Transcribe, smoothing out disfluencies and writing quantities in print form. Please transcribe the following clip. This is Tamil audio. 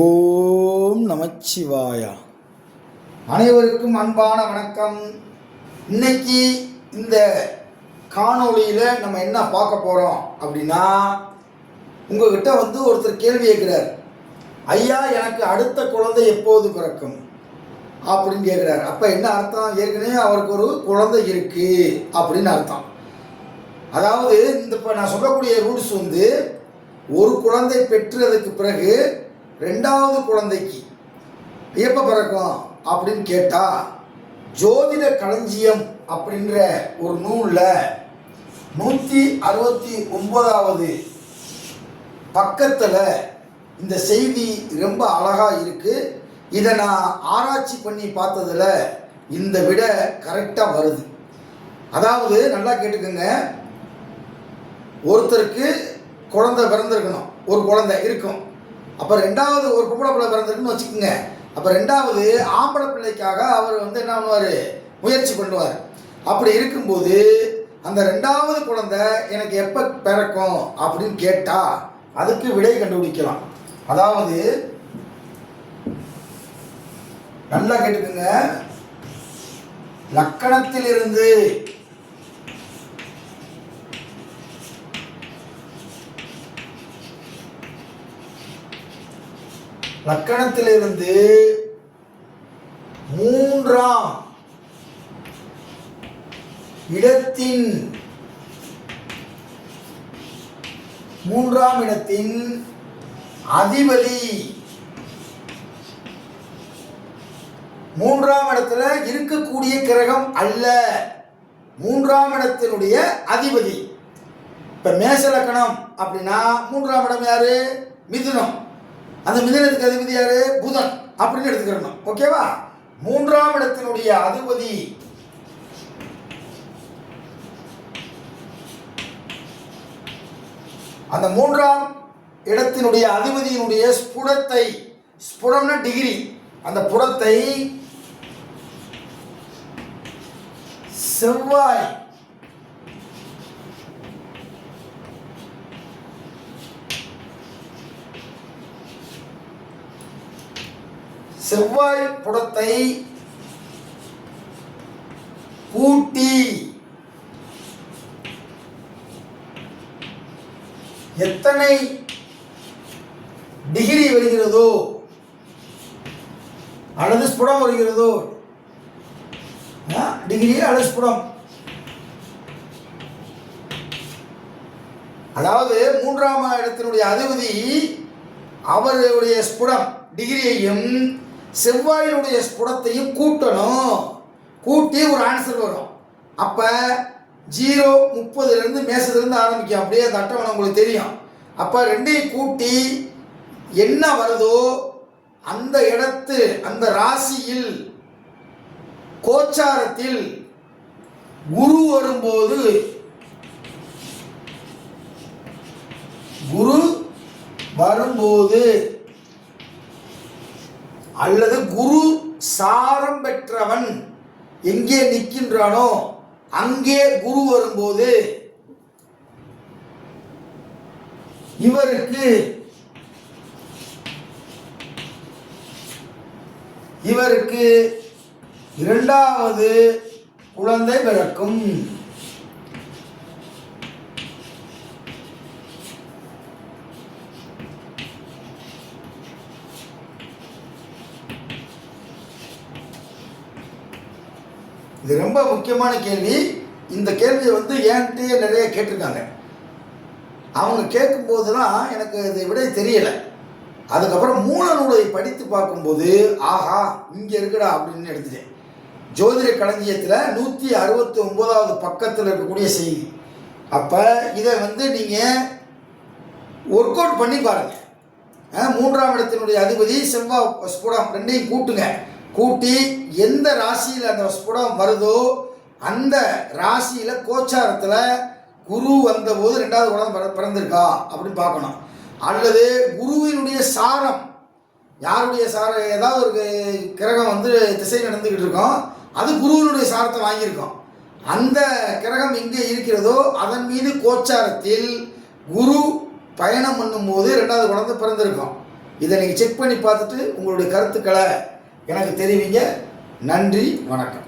ஓம் நமச்சிவாயா. அனைவருக்கும் அன்பான வணக்கம். இன்னைக்கு இந்த காணொளியில் நம்ம என்ன பார்க்க போகிறோம் அப்படின்னா, உங்ககிட்ட ஒருத்தர் கேள்வி கேட்குறார். ஐயா, எனக்கு அடுத்த குழந்தை எப்போது பிறக்கும் அப்படின்னு கேட்குறாரு. அப்போ என்ன அர்த்தம்? ஏற்கனவே அவருக்கு ஒரு குழந்தை இருக்குது அப்படின்னு அர்த்தம். அதாவது இப்போ நான் சொல்லக்கூடிய ரூல்ஸ் ஒரு குழந்தை பெற்றதுக்கு பிறகு ரெண்டாவது குழந்தைக்கு எப்போ பிறக்கும் அப்படின்னு கேட்டால், ஜோதிட களஞ்சியம் அப்படின்ற ஒரு நூலில் 169வது பக்கத்தில் இந்த செய்தி ரொம்ப அழகாக இருக்குது. இதை நான் ஆராய்ச்சி பண்ணி பார்த்ததில் இந்த விட கரெக்டாக வருது. அதாவது நல்லா கேட்டுக்கோங்க, ஒருத்தருக்கு குழந்தை பிறந்திருக்கணும், ஒரு குழந்தை இருக்கும். அப்போ ரெண்டாவது ஒரு பொம்பளை பிள்ளை பிறந்திருக்குன்னு வச்சுக்கோங்க. அப்போ ரெண்டாவது ஆம்பளை பிள்ளைக்காக அவர் என்ன பண்ணுவார், முயற்சி பண்ணுவார். அப்படி இருக்கும்போது அந்த ரெண்டாவது குழந்தை எனக்கு எப்போ பிறக்கும் அப்படின்னு கேட்டால் அதுக்கு விடை கண்டுபிடிக்கலாம். அதாவது நல்லா கேட்டுக்கோங்க, லக்கணத்திலிருந்து லக்கணத்திலிருந்து 3ஆம் இடத்தின் அதிபதி 3ஆம் இடத்துல இருக்கக்கூடிய கிரகம் அல்ல, 3ஆம் இடத்தினுடைய அதிபதி. இப்ப மேஷ லக்கணம் அப்படின்னா 3ஆம் இடம் யாரு? மிதுனம். அந்த மிதுனத்துக்கு அதிபதி யாரு? புதன் அப்படின்னு எடுத்துக்கிறோம். ஓகேவா? 3ஆம் இடத்தினுடைய அதிபதி அந்த 3ஆம் இடத்தினுடைய அதிபதியினுடைய ஸ்புடத்தை, ஸ்புடம்னா டிகிரி, அந்த புடத்தை செவ்வாய் புடத்தை கூட்டி எத்தனை டிகிரி வருகிறதோ அல்லது ஸ்புடம் வருகிறதோ, டிகிரி அல்லது ஸ்புடம், அதாவது 3ஆம் இடத்தினுடைய அதிபதி அவருடைய ஸ்புடம் டிகிரியையும் செவ்வாயினுடைய ஸ்புடத்தையும் கூட்டணும். கூட்டி ஒரு ஆன்சர் வரும். அப்போ 0 30லேருந்து மேசத்துலேருந்து ஆரம்பிக்கும். அப்படியே அந்த அட்டவணை உங்களுக்கு தெரியும். அப்போ ரெண்டையும் கூட்டி என்ன வருதோ அந்த இடத்து, அந்த ராசியில் கோச்சாரத்தில் குரு வரும்போது அல்லது குரு சாரம் பெற்றவன் எங்கே நிற்கின்றானோ அங்கே குரு வரும்போது இவருக்கு இரண்டாவது குழந்தை பிறக்கும். இது ரொம்ப முக்கியமான கேள்வி. இந்த கேள்வியை என்கிட்டயே நிறைய கேட்டிருக்காங்க. அவங்க கேட்கும்போது தான் எனக்கு இதை விட தெரியலை. அதுக்கப்புறம் மூல நூலை படித்து பார்க்கும்போது ஆஹா இங்கே இருக்குடா அப்படின்னு எடுத்துட்டேன். ஜோதிட களஞ்சியத்தில் 169வது பக்கத்தில் இருக்கக்கூடிய செய்தி. அப்போ இதை நீங்கள் ஒர்க் அவுட் பண்ணி பாருங்கள். 3ஆம் இடத்தினுடைய அதிபதி செவ்வாய் ஸ்புடம் ரெண்டையும் கூட்டுங்க. கூட்டி எந்த ராசியில் அந்த ஸ்புடம் வருதோ அந்த ராசியில் கோச்சாரத்தில் குரு வந்தபோது ரெண்டாவது குழந்தை பிறந்திருக்கா அப்படின்னு பார்க்கணும். அல்லது குருவினுடைய சாரம், யாருடைய சாரம், ஏதாவது ஒரு கிரகம் திசை நடந்துக்கிட்டு இருக்கோம், அது குருவினுடைய சாரத்தை வாங்கியிருக்கோம். அந்த கிரகம் எங்கே இருக்கிறதோ அதன் மீது கோச்சாரத்தில் குரு பயணம் பண்ணும்போது ரெண்டாவது குழந்தை பிறந்திருக்கும். இதை நீங்கள் செக் பண்ணி பார்த்துட்டு உங்களுடைய கருத்துக்களை எனக்கு தெரிவிங்க. நன்றி, வணக்கம்.